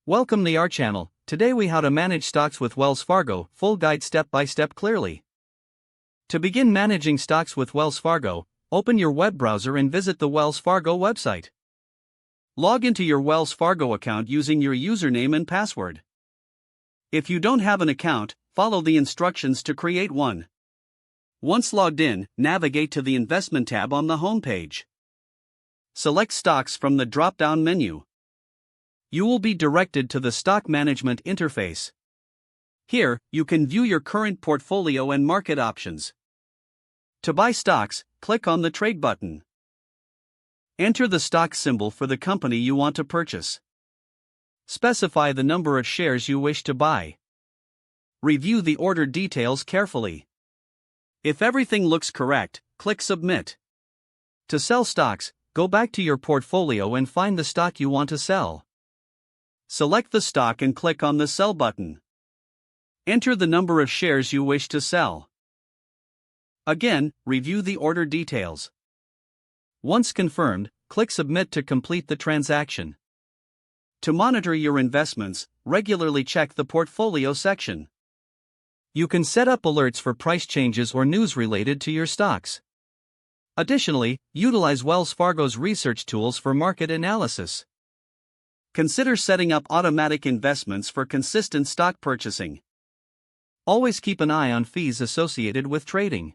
Welcome to our channel. Today we how to manage stocks with Wells Fargo, full guide step by step clearly. To begin managing stocks with Wells Fargo, open your web browser and visit the Wells Fargo website. Log into your Wells Fargo account using your username and password. If you don't have an account, follow the instructions to create one. Once logged in, navigate to the Investment tab on the home page. Select Stocks from the drop-down menu. You will be directed to the Stock Management interface. Here, you can view your current portfolio and market options. To buy stocks, click on the Trade button. Enter the stock symbol for the company you want to purchase. Specify the number of shares you wish to buy. Review the order details carefully. If everything looks correct, click Submit. To sell stocks, go back to your portfolio and find the stock you want to sell. Select the stock and click on the Sell button. Enter the number of shares you wish to sell. Again, review the order details. Once confirmed, click Submit to complete the transaction. To monitor your investments, regularly check the portfolio section. You can set up alerts for price changes or news related to your stocks. Additionally, utilize Wells Fargo's research tools for market analysis. Consider setting up automatic investments for consistent stock purchasing. Always keep an eye on fees associated with trading.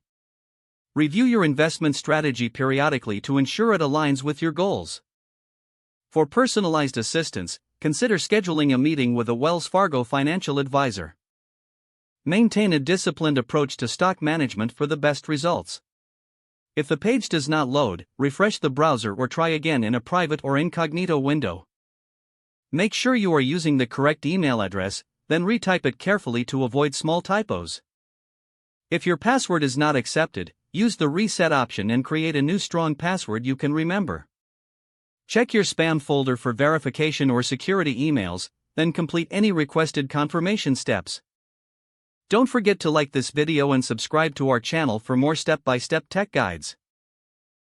Review your investment strategy periodically to ensure it aligns with your goals. For personalized assistance, consider scheduling a meeting with a Wells Fargo financial advisor. Maintain a disciplined approach to stock management for the best results. If the page does not load, refresh the browser or try again in a private or incognito window. Make sure you are using the correct email address, then retype it carefully to avoid small typos. If your password is not accepted, use the reset option and create a new strong password you can remember. Check your spam folder for verification or security emails, then complete any requested confirmation steps. Don't forget to like this video and subscribe to our channel for more step-by-step tech guides.